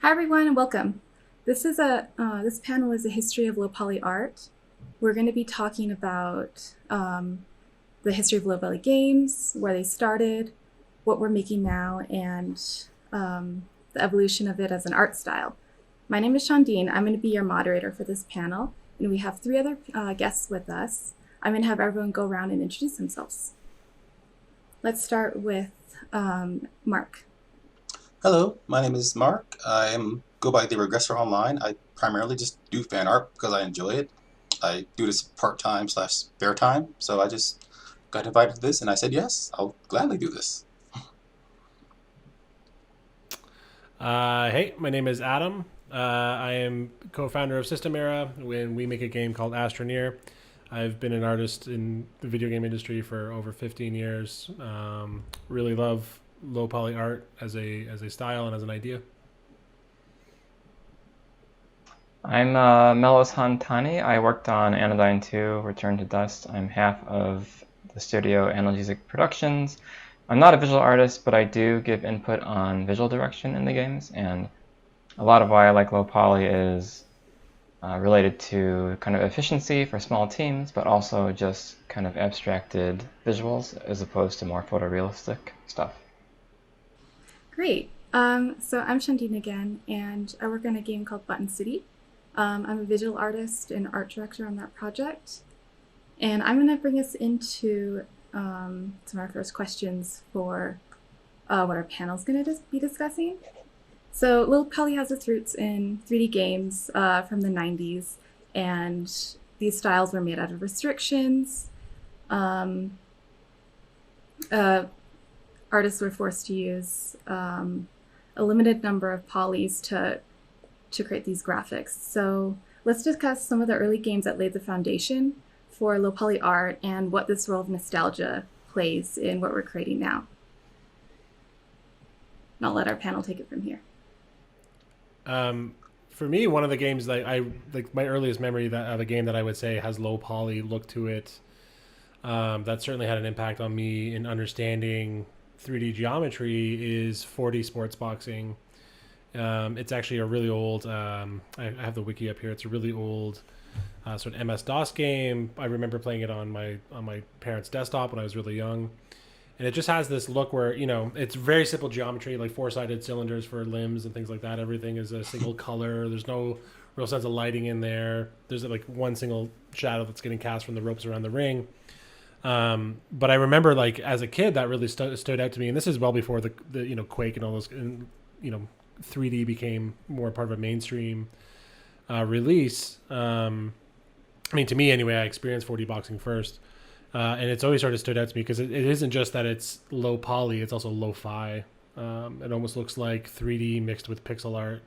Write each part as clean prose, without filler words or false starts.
Hi everyone and welcome. This panel is a history of low poly art. We're going to be talking about the history of low poly games, where they started, what we're making now, and the evolution of it as an art style. My name is Shandiin. I'm going to be your moderator for this panel, and we have three other guests with us. I'm going to have everyone go around and introduce themselves. Let's start with Mark. Hello, my name is Mark. Go by the Regressor online. I primarily just do fan art because I enjoy it. I do this part-time slash spare time, so I just got invited to this and I said yes, I'll gladly do this. Hey, my name is Adam. I am co-founder of System Era when we make a game called Astroneer. I've been an artist in the video game industry for over 15 years. Really love low poly art as a style and as an idea. I'm Melos Han-Tani. I worked on Anodyne 2, Return to Dust. I'm half of the studio Analgesic Productions. I'm not a visual artist, but I do give input on visual direction in the games, and a lot of why I like low poly is related to kind of efficiency for small teams, but also just kind of abstracted visuals as opposed to more photorealistic stuff. Great. So I'm Shandiin again, and I work on a game called Button City. I'm a visual artist and art director on that project. And I'm going to bring us into some of our first questions for what our panel is going to be discussing. So low poly has its roots in 3D games from the 90s, and these styles were made out of restrictions. Artists were forced to use a limited number of polys to create these graphics. So let's discuss some of the early games that laid the foundation for low poly art and what this role of nostalgia plays in what we're creating now. And I'll let our panel take it from here. For me, one of the games that I like, my earliest memory of a game that I would say has low poly look to it, that certainly had an impact on me in understanding 3D geometry is 4D sports boxing. It's actually a really old. I have the wiki up here. It's a really old sort of MS DOS game. I remember playing it on my parents' desktop when I was really young, and it just has this look where it's very simple geometry, like four-sided cylinders for limbs and things like that. Everything is a single color. There's no real sense of lighting in there. There's like one single shadow that's getting cast from the ropes around the ring. But I remember, like, as a kid, that really stood out to me. And this is well before the Quake and all those, 3D became more part of a mainstream release. I mean, to me anyway, I experienced 4D boxing first, and it's always sort of stood out to me because it isn't just that it's low poly; it's also lo-fi. It almost looks like 3D mixed with pixel art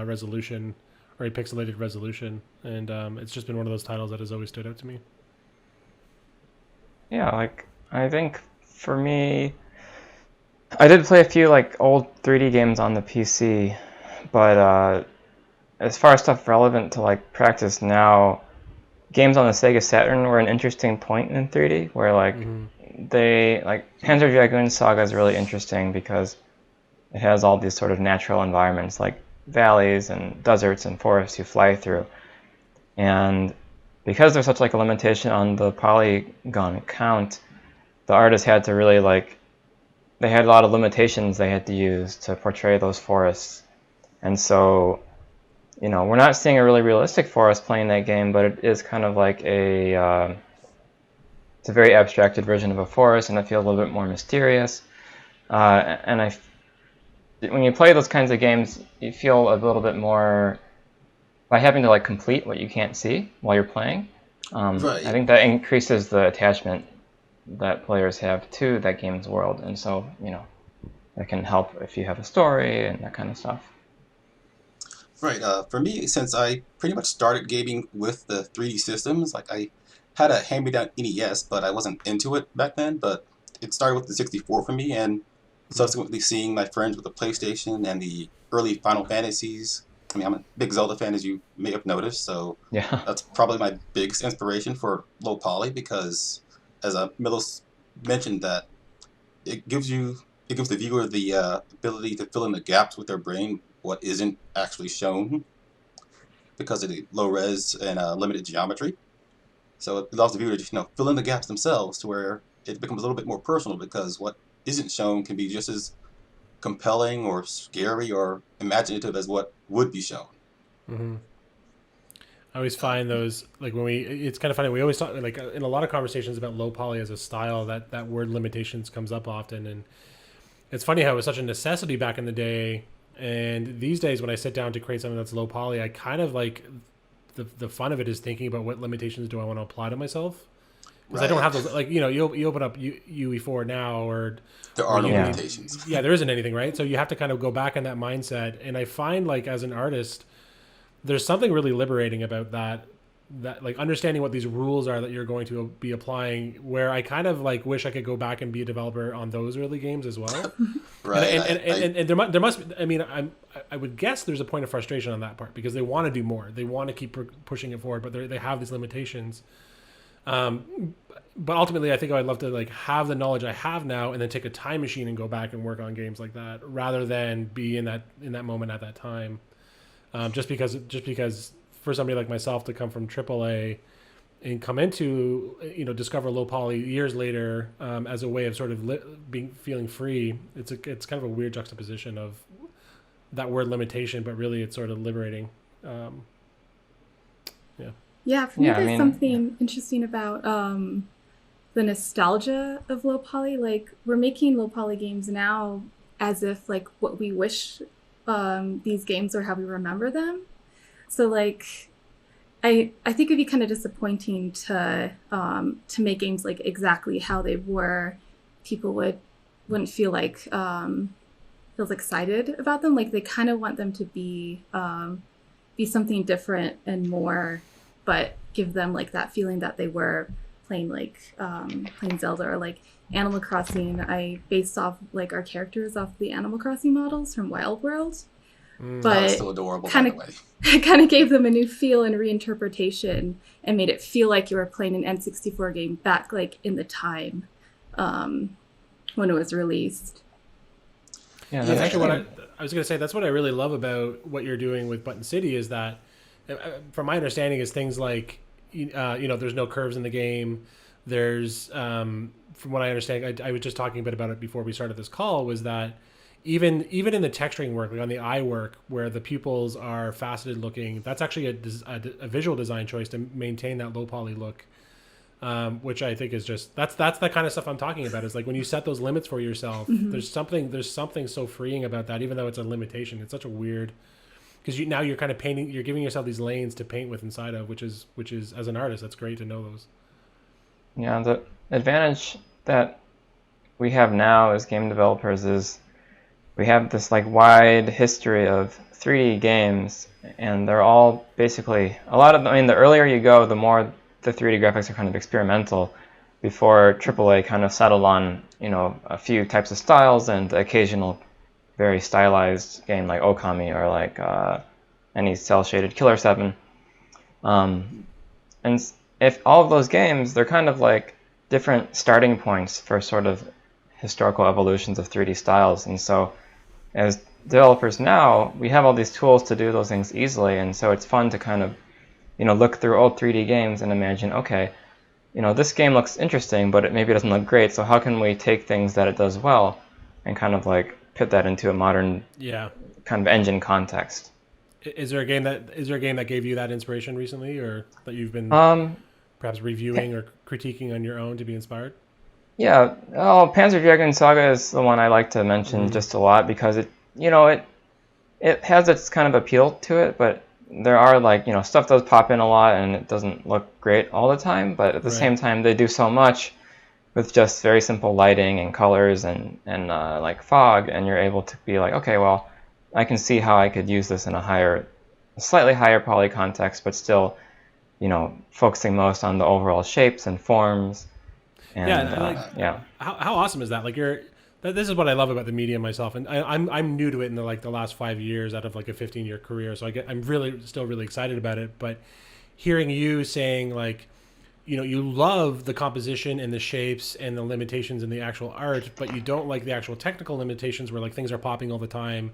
resolution or a pixelated resolution, and it's just been one of those titles that has always stood out to me. Yeah, like I think for me, I did play a few like old 3D games on the PC, but as far as stuff relevant to like practice now, games on the Sega Saturn were an interesting point in 3D where like they like Panzer Dragoon Saga is really interesting because it has all these sort of natural environments like valleys and deserts and forests you fly through, and because there's such like a limitation on the polygon count, the artists had to really like they had a lot of limitations they had to use to portray those forests. And so, we're not seeing a really realistic forest playing that game, but it is kind of like it's a very abstracted version of a forest, and it feels a little bit more mysterious. And when you play those kinds of games, you feel a little bit more by having to like complete what you can't see while you're playing. Right. I think that increases the attachment that players have to that game's world, and so that can help if you have a story and that kind of stuff. Right. For me, since I pretty much started gaming with the 3D systems, like I had a hand-me-down NES, but I wasn't into it back then. But it started with the 64 for me, and subsequently seeing my friends with the PlayStation and the early Final Fantasies. I mean, I'm a big Zelda fan, as you may have noticed, so Yeah. that's probably my biggest inspiration for low poly because, as Milos mentioned, that it gives the viewer the ability to fill in the gaps with their brain what isn't actually shown because of the low res and limited geometry. So it allows the viewer to fill in the gaps themselves to where it becomes a little bit more personal, because what isn't shown can be just as compelling or scary or imaginative as what would be shown. Mm-hmm. I always find those, like, it's kind of funny, we always talk, like, in a lot of conversations about low poly as a style, that word limitations comes up often, and it's funny how it was such a necessity back in the day, and these days when I sit down to create something that's low poly, I kind of like the fun of it is thinking about what limitations do I want to apply to myself, because I don't have those, like, you open up UE4 now, or there are no limitations. Yeah, there isn't anything, right? So you have to kind of go back in that mindset, and I find, like, as an artist, there's something really liberating about that like understanding what these rules are that you're going to be applying, where I kind of like wish I could go back and be a developer on those early games as well. Right. And there must be, I mean, I would guess there's a point of frustration on that part, because they want to do more, they want to keep pushing it forward, but they have these limitations. But ultimately, I think I'd love to, like, have the knowledge I have now and then take a time machine and go back and work on games like that, rather than be in that moment at that time. Just because for somebody like myself to come from AAA and come into, discover low poly years later, as a way of sort of feeling free, it's kind of a weird juxtaposition of that word limitation, but really it's sort of liberating. Yeah, for me, there's something interesting about the nostalgia of low poly. Like, we're making low poly games now as if, like, what we wish these games are how we remember them. So, like, I think it'd be kind of disappointing to make games like exactly how they were. People wouldn't feel like feels excited about them. Like, they kind of want them to be something different and more, but give them, like, that feeling that they were playing, like, playing Zelda or, like, Animal Crossing. I based off, like, our characters off the Animal Crossing models from Wild World. But that was still adorable, by the way. It kind of gave them a new feel and reinterpretation and made it feel like you were playing an N64 game back, like, in the time when it was released. Yeah, that's actually what I was going to say. That's what I really love about what you're doing with Button City, is that, from my understanding, is things like, there's no curves in the game. There's, from what I understand, I was just talking a bit about it before we started this call, was that even in the texturing work, like on the eye work, where the pupils are faceted looking, that's actually a visual design choice to maintain that low poly look, which I think is just, that's the kind of stuff I'm talking about. Is like, when you set those limits for yourself, there's something so freeing about that, even though it's a limitation. It's such a weird, because now you're kind of painting, you're giving yourself these lanes to paint with inside of, which is as an artist, that's great to know those. Yeah, the advantage that we have now as game developers is we have this, like, wide history of 3D games, and they're all basically, a lot of them, I mean, the earlier you go, the more the 3D graphics are kind of experimental, before AAA kind of settled on, a few types of styles and the occasional very stylized game like Okami, or like any cel-shaded Killer 7. And if all of those games, they're kind of like different starting points for sort of historical evolutions of 3D styles. And so as developers now, we have all these tools to do those things easily, and so it's fun to kind of, look through old 3D games and imagine, okay, this game looks interesting, but maybe it doesn't look great, so how can we take things that it does well and kind of, like, put that into a modern kind of engine context. Is there a game that gave you that inspiration recently, or that you've been perhaps reviewing or critiquing on your own to be inspired? Yeah, Panzer Dragoon Saga is the one I like to mention just a lot, because it has its kind of appeal to it, but there are, like, stuff does pop in a lot and it doesn't look great all the time, but at the same time they do so much with just very simple lighting and colors and like fog, and you're able to be like, okay, well, I can see how I could use this in a slightly higher poly context, but still, focusing most on the overall shapes and forms. And, How awesome is that? Like, this is what I love about the medium myself, and I'm new to it in the last 5 years out of, like, a 15-year career, so I'm still really excited about it. But hearing you saying, like, you love the composition and the shapes and the limitations in the actual art, but you don't like the actual technical limitations where, like, things are popping all the time,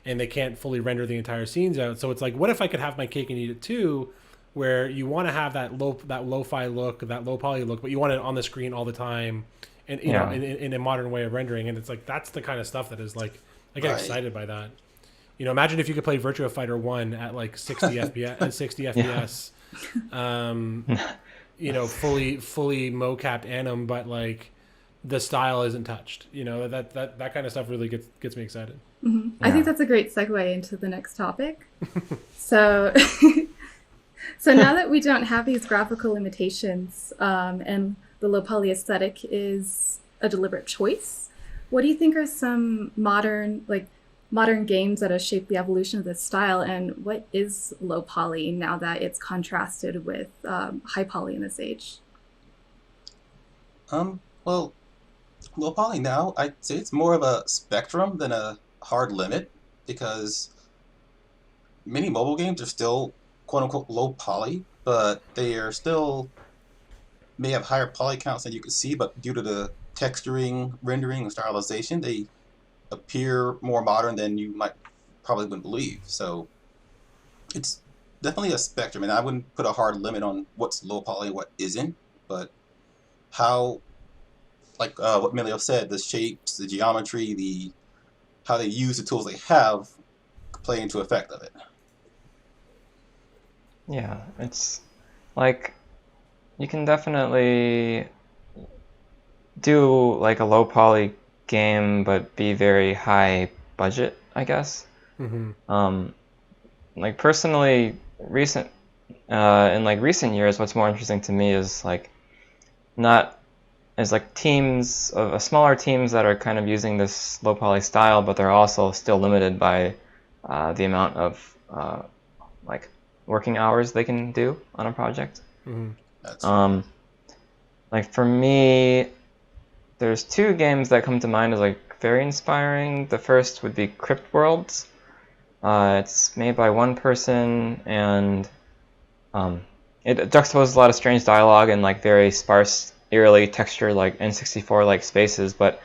and they can't fully render the entire scenes out. So it's like, what if I could have my cake and eat it too, where you want to have that lo-fi look, that low poly look, but you want it on the screen all the time, and you know, in a modern way of rendering. And it's like, that's the kind of stuff that is like, I get excited by that. You know, imagine if you could play Virtua Fighter 1 at like 60 FPS, 60 FPS, you know, fully mocapped anim, but like the style isn't touched. You know, that kind of stuff really gets me excited. Mm-hmm. I think that's a great segue into the next topic. So, so now that we don't have these graphical limitations, and the low poly aesthetic is a deliberate choice, what do you think are some modern games that have shaped the evolution of this style, and what is low poly now that it's contrasted with high poly in this age? Well, low poly now, I'd say it's more of a spectrum than a hard limit, because many mobile games are still quote-unquote low poly, but they are still may have higher poly counts than you can see, but due to the texturing, rendering, and stylization, they appear more modern than you might probably wouldn't believe. So it's definitely a spectrum, and I wouldn't put a hard limit on what's low poly and what isn't, but how, like what Melos said, the shapes, the geometry, how they use the tools they have play into effect of it. Yeah, it's like you can definitely do like a low poly game but be very high budget, I guess. Mm-hmm. Like personally, in like recent years, what's more interesting to me is like teams of smaller teams that are kind of using this low poly style, but they're also still limited by the amount of like working hours they can do on a project. Mm-hmm. Like for me, there's two games that come to mind as like very inspiring. The first would be Crypt Worlds. It's made by one person, and it juxtaposes a lot of strange dialogue and like very sparse, eerily textured like N64 like spaces, but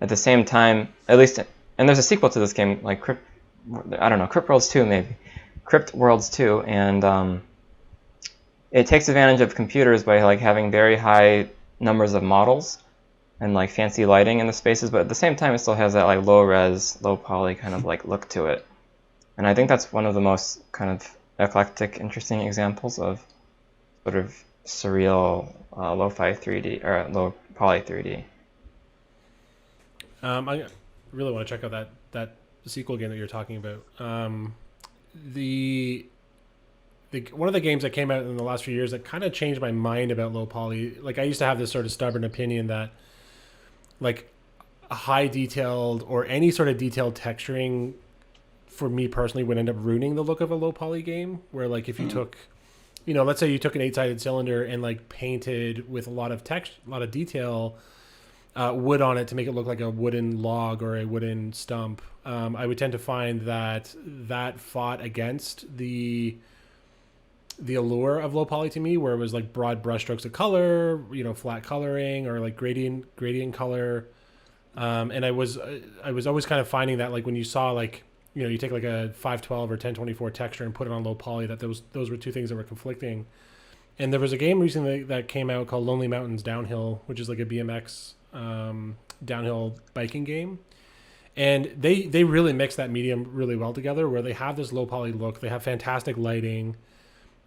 at the same time, at least, and there's a sequel to this game, like Crypt Worlds 2 maybe, Crypt Worlds 2, and it takes advantage of computers by like having very high numbers of models and like fancy lighting in the spaces, but at the same time it still has that like low res, low poly kind of like look to it. And I think that's one of the most kind of eclectic, interesting examples of sort of surreal lo-fi 3D or low poly 3D. I really want to check out that sequel game that you're talking about. The one of the games that came out in the last few years that kind of changed my mind about low poly. Like I used to have this sort of stubborn opinion that like a high detailed or any sort of detailed texturing for me personally would end up ruining the look of a low poly game, where like if you took, you know, let's say you took an 8-sided cylinder and like painted with a lot of text, a lot of detail, wood on it to make it look like a wooden log or a wooden stump, I would tend to find that fought against the allure of low poly to me, where it was like broad brushstrokes of color, you know, flat coloring or like gradient color, and I was always kind of finding that like when you saw like, you know, you take like a 512 or 1024 texture and put it on low poly, that those were two things that were conflicting. And there was a game recently that came out called Lonely Mountains Downhill, which is like a BMX downhill biking game. And they really mix that medium really well together, where they have this low poly look, they have fantastic lighting.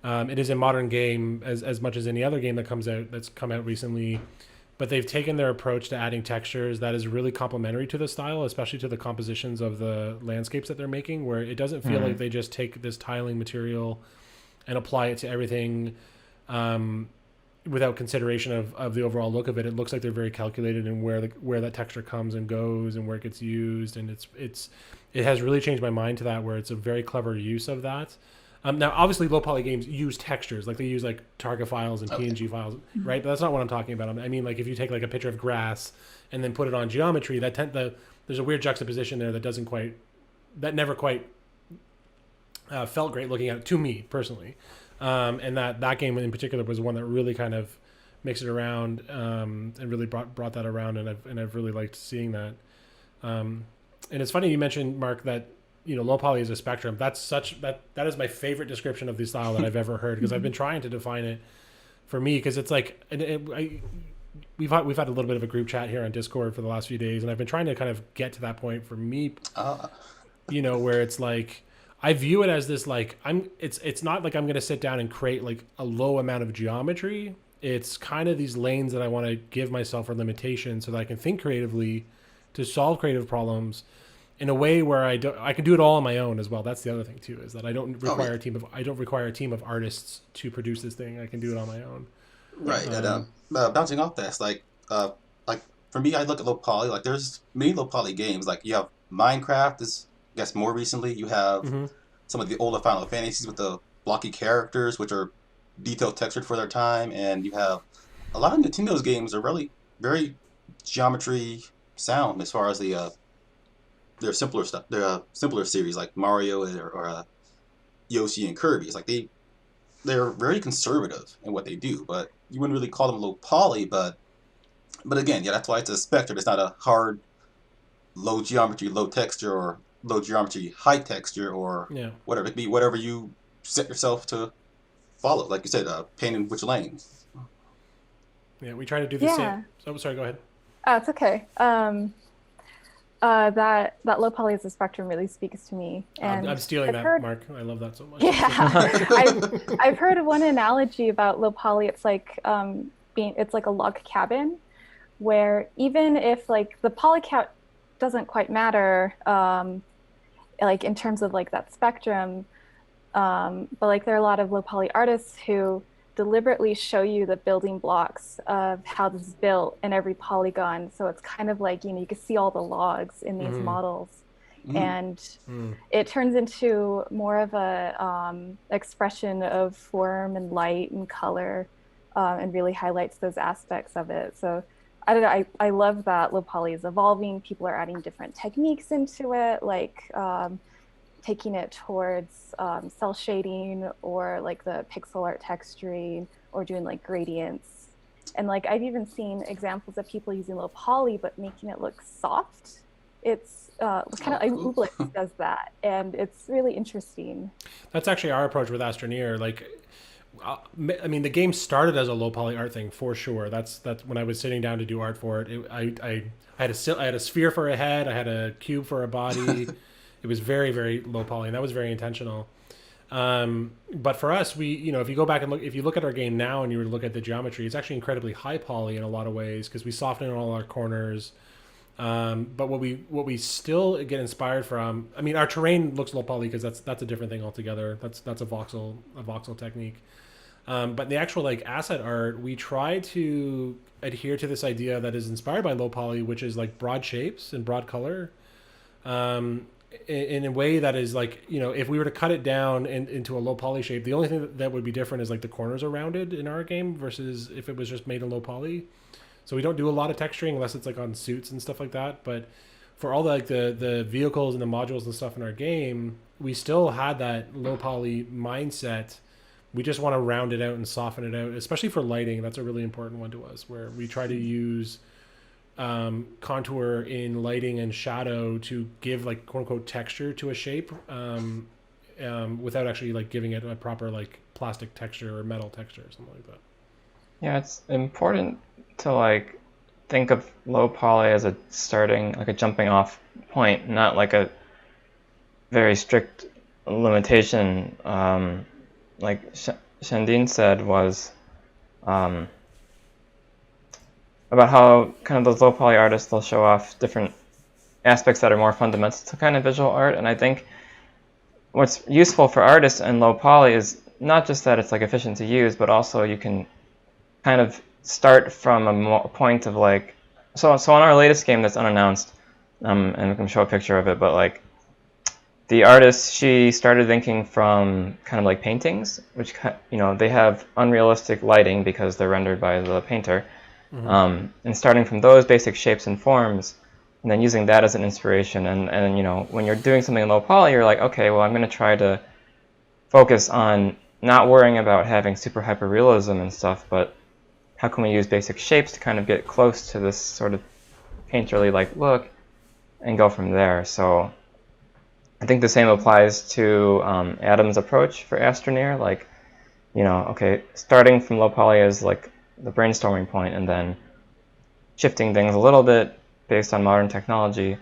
It is a modern game as much as any other game that's come out recently, but they've taken their approach to adding textures that is really complementary to the style, especially to the compositions of the landscapes that they're making, where it doesn't feel like they just take this tiling material and apply it to everything without consideration of the overall look of it. It looks like they're very calculated in where that texture comes and goes and where it gets used, and it has really changed my mind to that, where it's a very clever use of that. Now, obviously, low poly games use textures, like they use like Targa files and PNG files, right? But that's not what I'm talking about. I mean, like if you take like a picture of grass and then put it on geometry, there's a weird juxtaposition there that never quite felt great looking at it, to me personally. And that game in particular was one that really kind of mixed it around and really brought that around, and I've really liked seeing that. And it's funny you mentioned, Mark, that low poly is a spectrum. That is my favorite description of the style that I've ever heard, because I've been trying to define it for me, because it's like, we've had a little bit of a group chat here on Discord for the last few days, and I've been trying to kind of get to that point for me, where it's like, I view it as this, like, it's not like I'm going to sit down and create like a low amount of geometry. It's kind of these lanes that I want to give myself for limitations so that I can think creatively to solve creative problems in a way where I can do it all on my own as well. That's the other thing too, is that I don't require a team of artists to produce this thing. I can do it on my own. Right. And bouncing off that, like for me, I look at low poly. Like, there's many low poly games. Like, you have Minecraft. I guess more recently, you have some of the older Final Fantasies with the blocky characters, which are detailed textured for their time, and you have a lot of Nintendo's games are really very geometry sound as far as their simpler stuff, their simpler series like Mario or Yoshi and Kirby. It's like they're very conservative in what they do, but you wouldn't really call them low poly. But again, yeah, that's why it's a spectrum. It's not a hard low geometry, low texture, or low geometry, high texture, or whatever. It could be whatever you set yourself to follow. Like you said, paint in which lane. Yeah, we try to do the same. Oh, sorry, go ahead. It's okay. That low poly as a spectrum really speaks to me. And I'm stealing that, Mark. I love that so much. Yeah, I've heard one analogy about low poly. It's like it's like a log cabin, where even if like the poly count doesn't quite matter, like in terms of like that spectrum, but like there are a lot of low poly artists who deliberately show you the building blocks of how this is built in every polygon. So it's kind of like, you can see all the logs in these models, and it turns into more of a expression of form and light and color, and really highlights those aspects of it. So I don't know, I love that low poly is evolving. People are adding different techniques into it, like taking it towards cell shading, or like the pixel art texturing, or doing like gradients. And like I've even seen examples of people using low poly but making it look soft. It's kind of like Ooblex does that, and it's really interesting. That's actually our approach with Astroneer. Like, I mean, the game started as a low poly art thing for sure. That's when I was sitting down to do art for it. I had a sphere for a head. I had a cube for a body. It was very, very low poly, and that was very intentional. But for us, if you go back and if you look at our game now and you were to look at the geometry, it's actually incredibly high poly in a lot of ways, because we soften in all our corners. But what we still get inspired from, I mean, our terrain looks low poly because that's a different thing altogether. That's a voxel technique. But the actual like asset art, we try to adhere to this idea that is inspired by low poly, which is like broad shapes and broad color. In a way that is like, if we were to cut it down into a low poly shape, the only thing that would be different is like the corners are rounded in our game versus if it was just made in low poly. So we don't do a lot of texturing unless it's like on suits and stuff like that. But for all the vehicles and the modules and stuff in our game, we still had that low poly mindset. We just want to round it out and soften it out, especially for lighting. That's a really important one to us, where we try to use contour in lighting and shadow to give like quote unquote texture to a shape, without actually like giving it a proper like plastic texture or metal texture or something like that. Yeah, it's important to like think of low poly as a jumping off point, not like a very strict limitation. Like Shandiin said was about how kind of those low poly artists, they'll show off different aspects that are more fundamental to kind of visual art. And I think what's useful for artists in low poly is not just that it's like efficient to use, but also you can kind of start from a point of like, so on our latest game that's unannounced, and we can show a picture of it, but like the artist, she started thinking from kind of like paintings, which, they have unrealistic lighting because they're rendered by the painter. And starting from those basic shapes and forms, and then using that as an inspiration. And when you're doing something in low poly, you're like, okay, well, I'm going to try to focus on not worrying about having super hyper realism and stuff, but how can we use basic shapes to kind of get close to this sort of painterly like look and go from there. So I think the same applies to Adam's approach for Astroneer. Like, okay, starting from low poly as like the brainstorming point, and then shifting things a little bit based on modern technology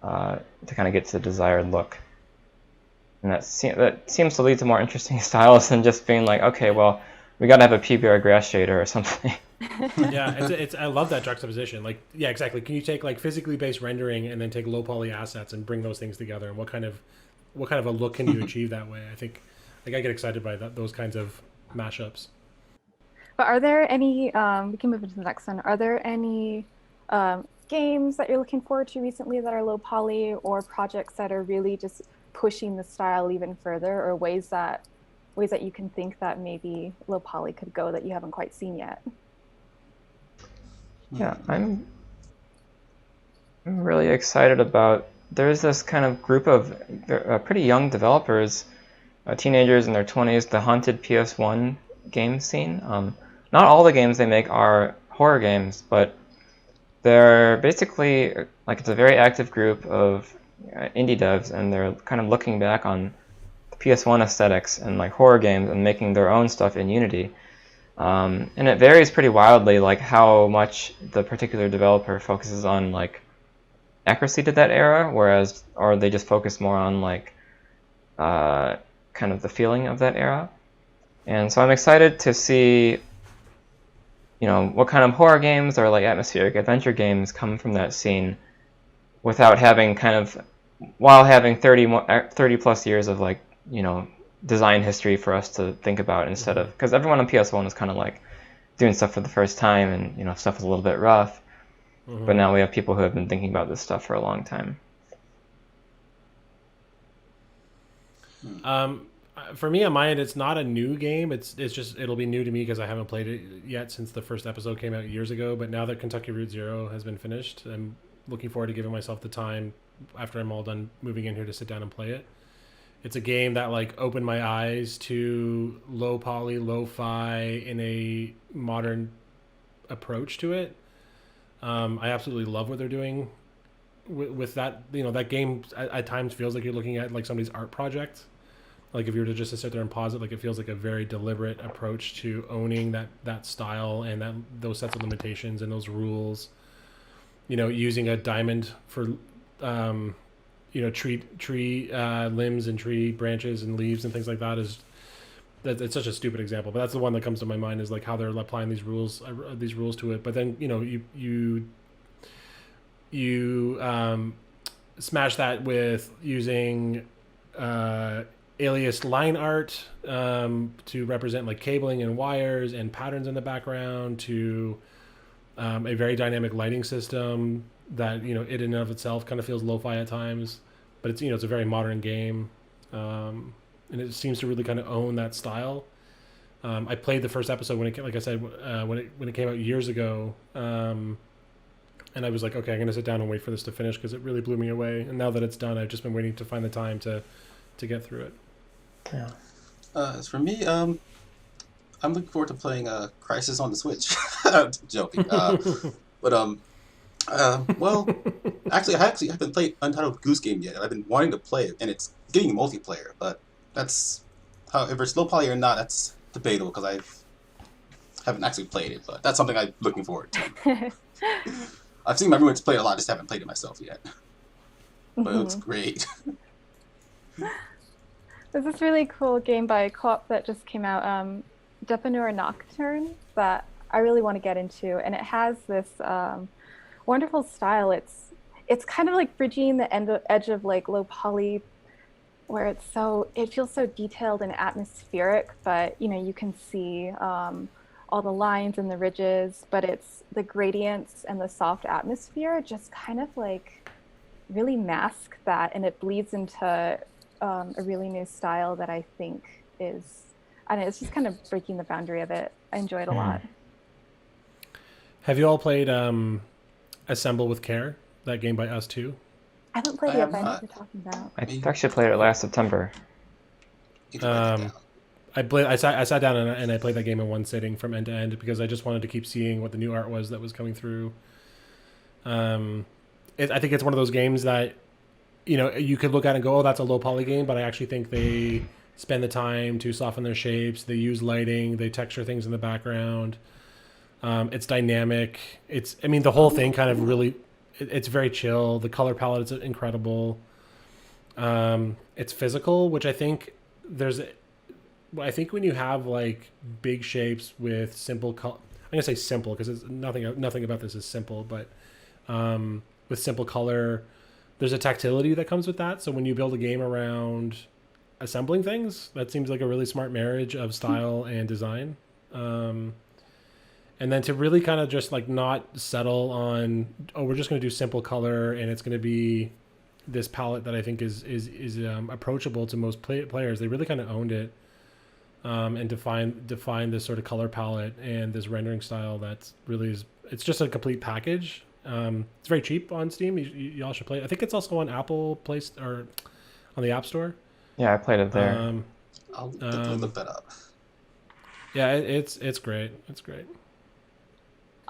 to kind of get to the desired look. And that seems to lead to more interesting styles than just being like, okay, well, we got to have a PBR grass shader or something. Yeah, I love that juxtaposition. Like, yeah, exactly. Can you take like physically based rendering and then take low poly assets and bring those things together? And what kind of a look can you achieve that way? I think I get excited by those kinds of mashups. But are there any? We can move into the next one. Are there any games that you're looking forward to recently that are low poly, or projects that are really just pushing the style even further, or ways that you can think that maybe low poly could go that you haven't quite seen yet? Yeah, I'm really excited about. There's this kind of group of pretty young developers, teenagers in their 20s, the haunted PS1 game scene. Not all the games they make are horror games, but they're basically like, it's a very active group of indie devs, and they're kind of looking back on the PS1 aesthetics and like horror games and making their own stuff in Unity. And it varies pretty wildly, like how much the particular developer focuses on like accuracy to that era, or they just focus more on like kind of the feeling of that era. And so I'm excited to see, what kind of horror games or like atmospheric adventure games come from that scene, without having while having 30 plus years of like, design history for us to think about, instead of, because everyone on PS1 is kind of like doing stuff for the first time, and stuff is a little bit rough. But now we have people who have been thinking about this stuff for a long time. For me on my end, it's not a new game. It's just, it'll be new to me because I haven't played it yet since the first episode came out years ago. But now that Kentucky Route Zero has been finished, I'm looking forward to giving myself the time after I'm all done moving in here to sit down and play it. It's a game that like opened my eyes to low poly, lo-fi in a modern approach to it. I absolutely love what they're doing with that. That game at times feels like you're looking at like somebody's art project. Like if you were to just sit there and pause it, like it feels like a very deliberate approach to owning that style and those sets of limitations and those rules. Using a diamond for tree limbs and tree branches and leaves and things like that it's such a stupid example, but that's the one that comes to my mind, is like how they're applying these rules to it. But then you smash that with using alias line art to represent like cabling and wires and patterns in the background, to a very dynamic lighting system that it in and of itself kind of feels lo-fi at times, but it's it's a very modern game, and it seems to really kind of own that style. I played the first episode when it, like I said, when it came out years ago, and I was like, okay, I'm gonna sit down and wait for this to finish because it really blew me away. And now that it's done, I've just been waiting to find the time to get through it. Yeah. As for me, I'm looking forward to playing Crisis on the Switch. Joking. But well, actually, I haven't played Untitled Goose Game yet. I've been wanting to play it, and it's getting multiplayer. But that's, however, it's low poly or not, that's debatable because I haven't actually played it. But that's something I'm looking forward to. I've seen my roommates play it a lot, just haven't played it myself yet. But it looks great. There's this really cool game by Co-op that just came out, Depanure Nocturne, that I really want to get into, and it has this wonderful style. It's kind of like bridging the edge of like low poly, where it feels so detailed and atmospheric, but you can see all the lines and the ridges, but it's the gradients and the soft atmosphere just kind of like really mask that, and it bleeds into a really new style that I think is, I don't know, it's just kind of breaking the boundary of it. I enjoy it a lot. Have you all played Assemble with Care, that game by Us Too? I haven't played it, but I know what you're talking about. I actually played it last September. I sat down and I played that game in one sitting from end to end because I just wanted to keep seeing what the new art was that was coming through. I think it's one of those games that you could look at it and go, oh, that's a low poly game, but I actually think they spend the time to soften their shapes. They use lighting. They texture things in the background. It's dynamic. The whole thing kind of really, it's very chill. The color palette is incredible. It's physical, which I think I think when you have like big shapes with simple color, I'm gonna say simple because nothing about this is simple, but with simple color, there's a tactility that comes with that. So when you build a game around assembling things, that seems like a really smart marriage of style and design. And then to really kind of just like not settle on, oh, we're just going to do simple color and it's going to be this palette that I think is approachable to most players. They really kind of owned it, and define this sort of color palette and this rendering style that's really it's just a complete package. It's very cheap on Steam. You all should play it. I think it's also on Apple Play or on the App Store. Yeah, I played it there. I'll definitely look that up. Yeah, it's great. It's great.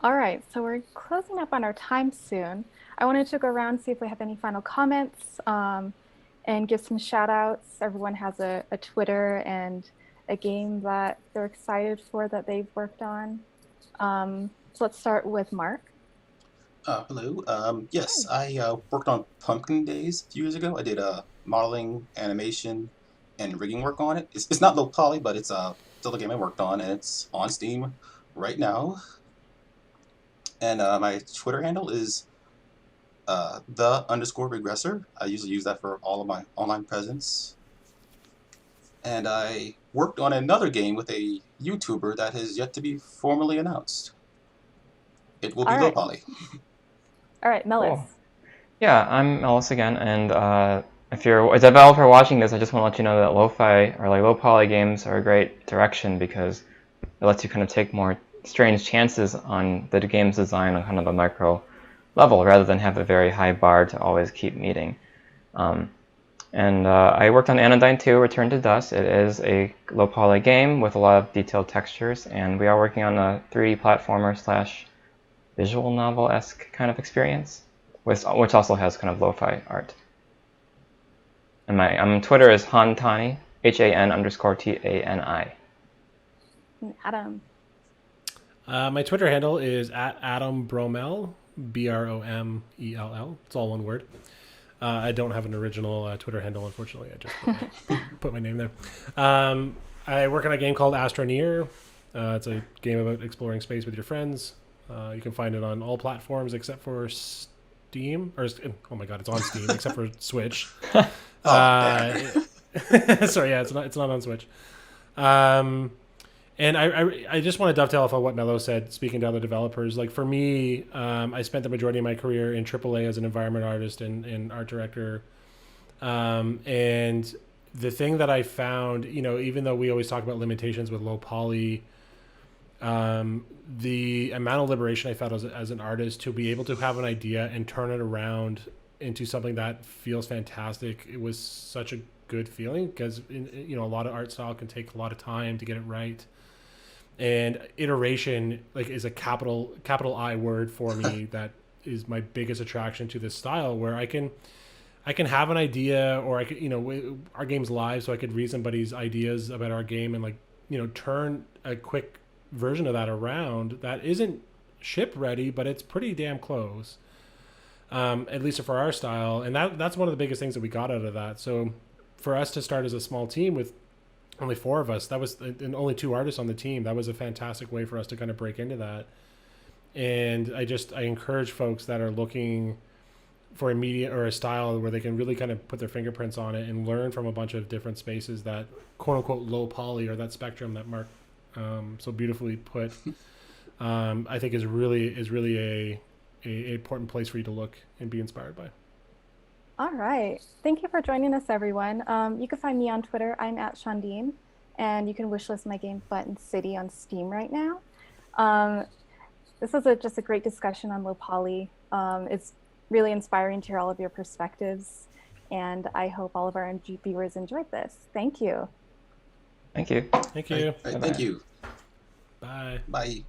All right, so we're closing up on our time soon. I wanted to go around, see if we have any final comments, and give some shout outs. Everyone has a Twitter and a game that they're excited for that they've worked on. So let's start with Mark. Hello. Yes, I worked on Pumpkin Days a few years ago. I did modeling, animation, and rigging work on it. It's not low poly, but it's still a game I worked on, and it's on Steam right now. And my Twitter handle is _Regressor. I usually use that for all of my online presence. And I worked on another game with a YouTuber that has yet to be formally announced. It will be low poly. All right, Melos. Cool. Yeah, I'm Melos again, and if you're a developer watching this, I just want to let you know that lo-fi or like low poly games are a great direction because it lets you kind of take more strange chances on the game's design on kind of a micro level rather than have a very high bar to always keep meeting. I worked on Anodyne 2, Return to Dust. It is a low poly game with a lot of detailed textures, and we are working on a 3D platformer / visual novel-esque kind of experience, which also has kind of lo-fi art. And my Twitter is Han-Tani, HAN_TANI. Adam. My Twitter handle is @AdamBromell, BROMELL. It's all one word. I don't have an original Twitter handle, unfortunately. I just put my name there. I work on a game called Astroneer. It's a game about exploring space with your friends. You can find it on all platforms except for Steam. Oh my god, it's on Steam except for Switch. Sorry, yeah, it's not on Switch. And I just want to dovetail off of what Melo said, speaking to other developers. Like for me, I spent the majority of my career in AAA as an environment artist and art director. And the thing that I found, even though we always talk about limitations with low poly, the amount of liberation I felt as an artist to be able to have an idea and turn it around into something that feels fantastic. It was such a good feeling because, a lot of art style can take a lot of time to get it right. And iteration is a capital I word for me. That is my biggest attraction to this style, where I can have an idea, or I could, our game's live, so I could read somebody's ideas about our game and turn a quick version of that around that isn't ship ready, but it's pretty damn close. At least for our style, and that's one of the biggest things that we got out of that. So for us to start as a small team with only 4 of us, and only 2 artists on the team, that was a fantastic way for us to kind of break into that. And I encourage folks that are looking for a media or a style where they can really kind of put their fingerprints on it and learn from a bunch of different spaces that quote unquote low poly, or that spectrum that Mark so beautifully put, I think is really a important place for you to look and be inspired by. All right. Thank you for joining us, everyone. You can find me on Twitter. I'm @Shandiin, and you can wishlist my game Button City on Steam right now. This was just a great discussion on low poly. It's really inspiring to hear all of your perspectives, and I hope all of our viewers enjoyed this. Thank you. Thank you. Thank you. Thank you. Bye. Bye.